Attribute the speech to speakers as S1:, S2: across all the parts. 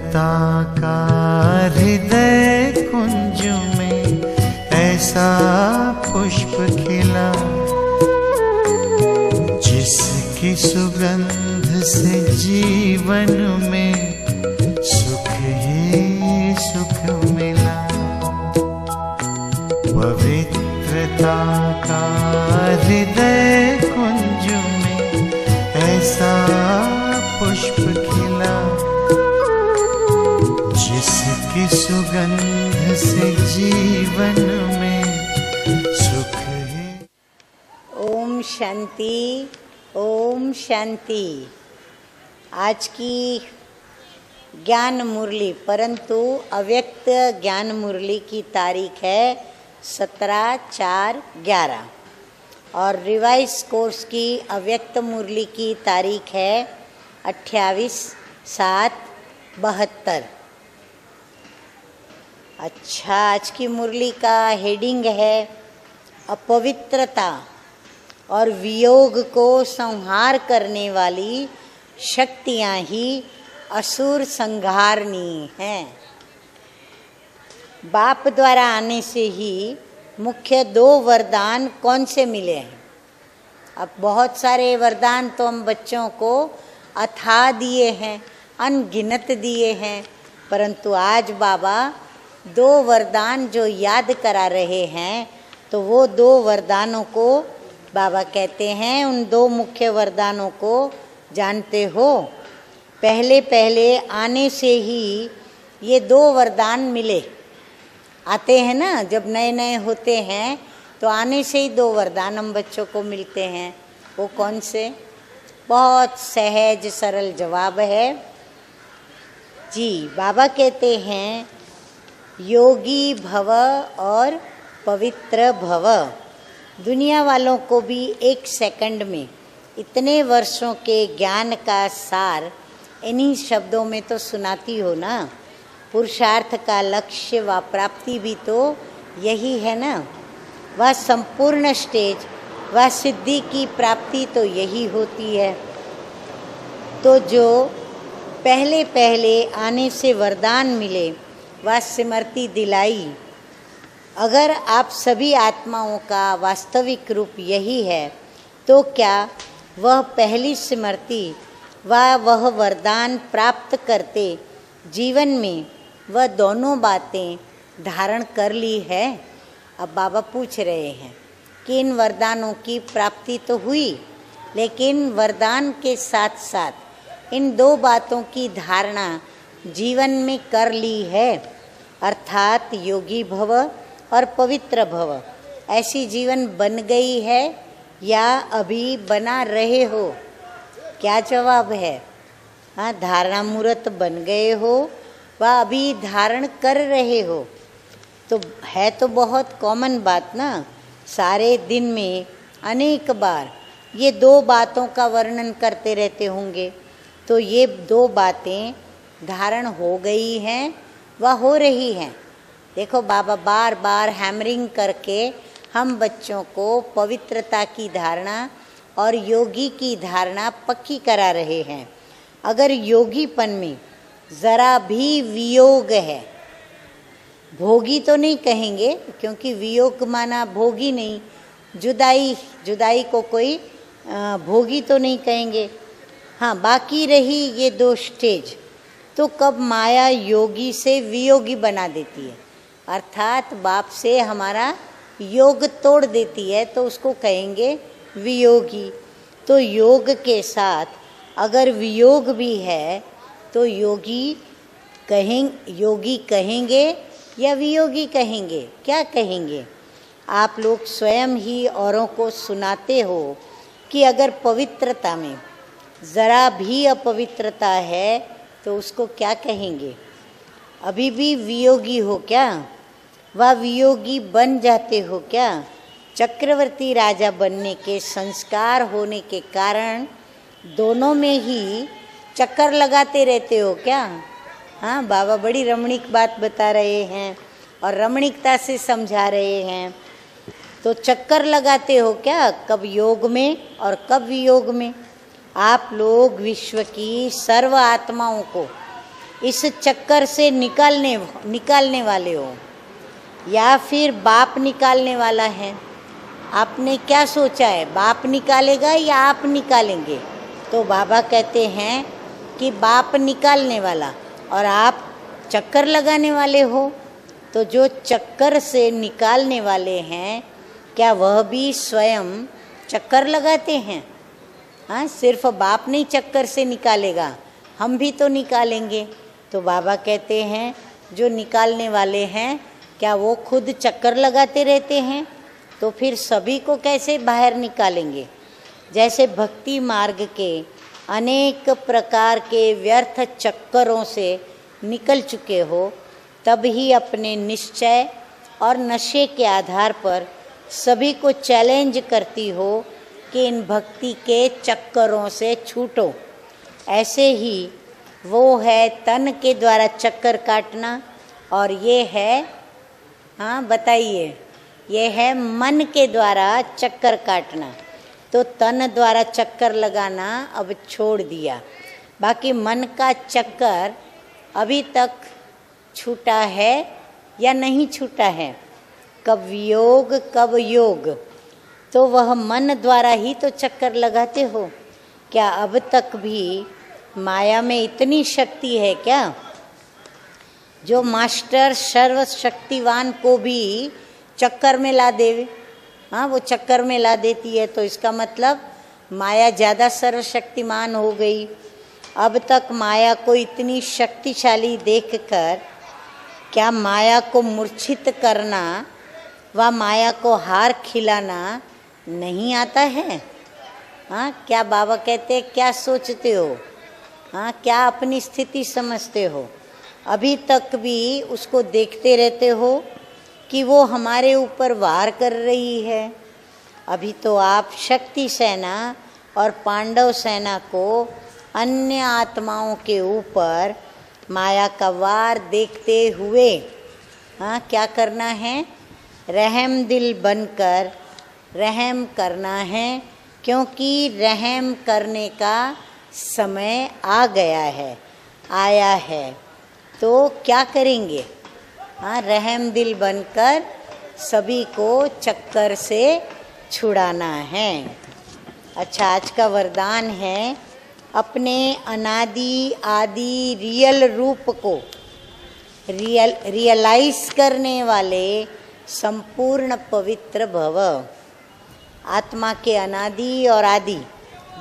S1: पवित्रता का हृदय कुंज में ऐसा पुष्प खिला, जिसकी सुगंध से जीवन में सुख ही सुख मिला। पवित्रता का हृदय कुंज में ऐसा पुष्प खिला, जिसकी सुगंध से जीवन में सुख है।
S2: ओम शांति, ओम शांति। आज की ज्ञान मुरली, परंतु अव्यक्त ज्ञान मुरली की तारीख है 17/4/11 और रिवाइज कोर्स की अव्यक्त मुरली की तारीख है 28/7/72। अच्छा, आज की मुरली का हेडिंग है अपवित्रता और वियोग को संहार करने वाली शक्तियाँ ही असुर संहारनी हैं। बाप द्वारा आने से ही मुख्य 2 वरदान कौन से मिले हैं? अब बहुत सारे वरदान तो हम बच्चों को अथाह दिए हैं, अनगिनत दिए हैं, परंतु आज बाबा 2 वरदान जो याद करा रहे हैं, तो वो 2 वरदानों को बाबा कहते हैं, उन 2 मुख्य वरदानों को जानते हो? पहले पहले आने से ही ये 2 वरदान मिले। आते हैं ना, जब नए नए होते हैं तो आने से ही 2 वरदान हम बच्चों को मिलते हैं। वो कौन से? बहुत सहज सरल जवाब है जी। बाबा कहते हैं योगी भव और पवित्र भव। दुनिया वालों को भी 1 सेकंड में इतने वर्षों के ज्ञान का सार इन्हीं शब्दों में तो सुनाती हो ना। पुरुषार्थ का लक्ष्य व प्राप्ति भी तो यही है ना। वह संपूर्ण स्टेज व सिद्धि की प्राप्ति तो यही होती है। तो जो पहले पहले आने से वरदान मिले व स्मृति दिलाई, अगर आप सभी आत्माओं का वास्तविक रूप यही है, तो क्या वह पहली स्मृति व वह वरदान प्राप्त करते जीवन में वह दोनों बातें धारण कर ली है? अब बाबा पूछ रहे हैं कि इन वरदानों की प्राप्ति तो हुई, लेकिन वरदान के साथ साथ इन 2 बातों की धारणा जीवन में कर ली है, अर्थात योगी भव और पवित्र भव। ऐसी जीवन बन गई है या अभी बना रहे हो? क्या जवाब है? हाँ, धारणा मूर्त बन गए हो व अभी धारण कर रहे हो? तो है तो बहुत कॉमन बात ना। सारे दिन में अनेक बार ये 2 बातों का वर्णन करते रहते होंगे, तो ये 2 बातें धारण हो गई हैं व हो रही हैं। देखो, बाबा बार बार हैमरिंग करके हम बच्चों को पवित्रता की धारणा और योगी की धारणा पक्की करा रहे हैं। अगर योगीपन में ज़रा भी वियोग है, भोगी तो नहीं कहेंगे, क्योंकि वियोग माना भोगी नहीं, जुदाई को कोई भोगी तो नहीं कहेंगे। हाँ, बाकी रही ये 2 स्टेज, तो कब माया योगी से वियोगी बना देती है, अर्थात बाप से हमारा योग तोड़ देती है, तो उसको कहेंगे वियोगी। तो योग के साथ अगर वियोग भी है तो योगी कहेंगे या वियोगी कहेंगे? क्या कहेंगे? आप लोग स्वयं ही औरों को सुनाते हो कि अगर पवित्रता में ज़रा भी अपवित्रता है तो उसको क्या कहेंगे? अभी भी वियोगी हो क्या? वह वियोगी बन जाते हो क्या? चक्रवर्ती राजा बनने के संस्कार होने के कारण दोनों में ही चक्कर लगाते रहते हो क्या? हाँ, बाबा बड़ी रमणीक बात बता रहे हैं और रमणीकता से समझा रहे हैं। तो चक्कर लगाते हो क्या? कब योग में और कब वियोग में। आप लोग विश्व की सर्व आत्माओं को इस चक्कर से निकालने वाले हो, या फिर बाप निकालने वाला है? आपने क्या सोचा है, बाप निकालेगा या आप निकालेंगे? तो बाबा कहते हैं कि बाप निकालने वाला और आप चक्कर लगाने वाले हो। तो जो चक्कर से निकालने वाले हैं, क्या वह भी स्वयं चक्कर लगाते हैं? हाँ, सिर्फ बाप नहीं चक्कर से निकालेगा, हम भी तो निकालेंगे। तो बाबा कहते हैं जो निकालने वाले हैं, क्या वो खुद चक्कर लगाते रहते हैं? तो फिर सभी को कैसे बाहर निकालेंगे? जैसे भक्ति मार्ग के अनेक प्रकार के व्यर्थ चक्करों से निकल चुके हो, तब ही अपने निश्चय और नशे के आधार पर सभी को चैलेंज करती हो कि इन भक्ति के चक्करों से छूटो। ऐसे ही वो है तन के द्वारा चक्कर काटना, और ये है, हाँ बताइए, ये है मन के द्वारा चक्कर काटना। तो तन द्वारा चक्कर लगाना अब छोड़ दिया, बाकी मन का चक्कर अभी तक छूटा है या नहीं छूटा है? कब योग कब योग, तो वह मन द्वारा ही तो चक्कर लगाते हो। क्या अब तक भी माया में इतनी शक्ति है क्या जो मास्टर सर्वशक्तिवान को भी चक्कर में ला देवे? हाँ, वो चक्कर में ला देती है, तो इसका मतलब माया ज़्यादा सर्वशक्तिमान हो गई। अब तक माया को इतनी शक्तिशाली देखकर क्या माया को मूर्छित करना व माया को हार खिलाना नहीं आता है? हाँ, क्या बाबा कहते, क्या सोचते हो? हाँ, क्या अपनी स्थिति समझते हो? अभी तक भी उसको देखते रहते हो कि वो हमारे ऊपर वार कर रही है। अभी तो आप शक्ति सेना और पांडव सेना को अन्य आत्माओं के ऊपर माया का वार देखते हुए, हाँ, क्या करना है? रहम दिल बनकर रहम करना है, क्योंकि रहम करने का समय आ गया है, आया है। तो क्या करेंगे? हाँ, रहम दिल बनकर सभी को चक्कर से छुड़ाना है। अच्छा, आज का वरदान है, अपने अनादि आदि रियल रूप को रियलाइज करने वाले संपूर्ण पवित्र भव। आत्मा के अनादि और आदि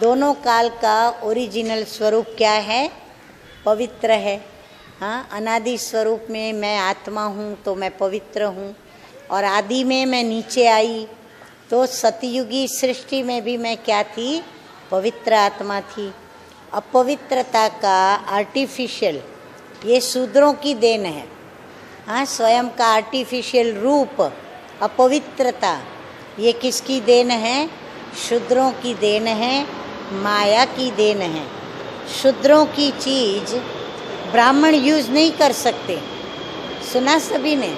S2: दोनों काल का ओरिजिनल स्वरूप क्या है? पवित्र है। हाँ, अनादि स्वरूप में मैं आत्मा हूँ तो मैं पवित्र हूँ, और आदि में मैं नीचे आई तो सतयुगी सृष्टि में भी मैं क्या थी? पवित्र आत्मा थी। अपवित्रता का आर्टिफिशियल, ये शूद्रों की देन है। हाँ, स्वयं का आर्टिफिशियल रूप अपवित्रता, ये किसकी देन है? शूद्रों की देन है, माया की देन है। शूद्रों की चीज़ ब्राह्मण यूज़ नहीं कर सकते, सुना सभी ने।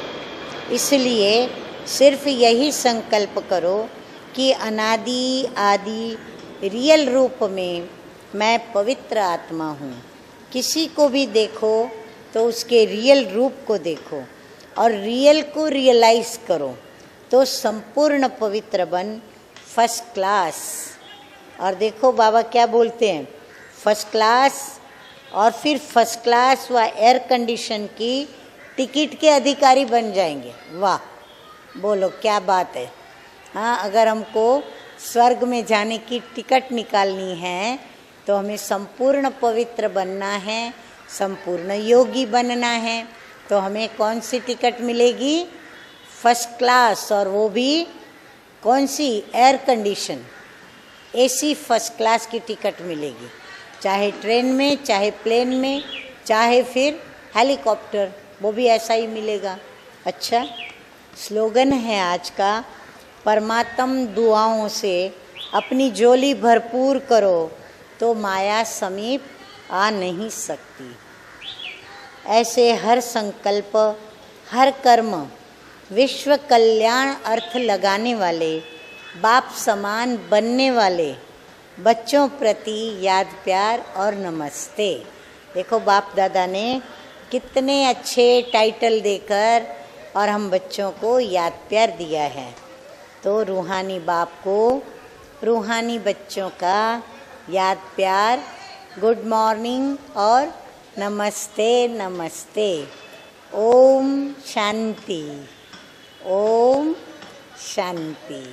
S2: इसलिए सिर्फ यही संकल्प करो कि अनादि आदि रियल रूप में मैं पवित्र आत्मा हूँ। किसी को भी देखो तो उसके रियल रूप को देखो और रियल को रियलाइज़ करो, तो संपूर्ण पवित्र बन, फर्स्ट क्लास। और देखो बाबा क्या बोलते हैं, फर्स्ट क्लास, और फिर फर्स्ट क्लास व एयर कंडीशन की टिकट के अधिकारी बन जाएंगे। वाह, बोलो क्या बात है। हाँ, अगर हमको स्वर्ग में जाने की टिकट निकालनी है तो हमें संपूर्ण पवित्र बनना है, संपूर्ण योगी बनना है। तो हमें कौन सी टिकट मिलेगी? फर्स्ट क्लास, और वो भी कौन सी? Air condition, AC first class की टिकट मिलेगी, चाहे ट्रेन में, चाहे प्लेन में, चाहे फिर हेलीकॉप्टर, वो भी ऐसा ही मिलेगा। अच्छा, स्लोगन है आज का, परमात्म दुआओं से अपनी झोली भरपूर करो तो माया समीप आ नहीं सकती। ऐसे हर संकल्प, हर कर्म विश्व कल्याण अर्थ लगाने वाले, बाप समान बनने वाले बच्चों प्रति याद, प्यार और नमस्ते। देखो बाप दादा ने कितने अच्छे टाइटल देकर और हम बच्चों को याद प्यार दिया है। तो रूहानी बाप को रूहानी बच्चों का याद प्यार, गुड मॉर्निंग और नमस्ते नमस्ते। ओम शांति, ओम शांति।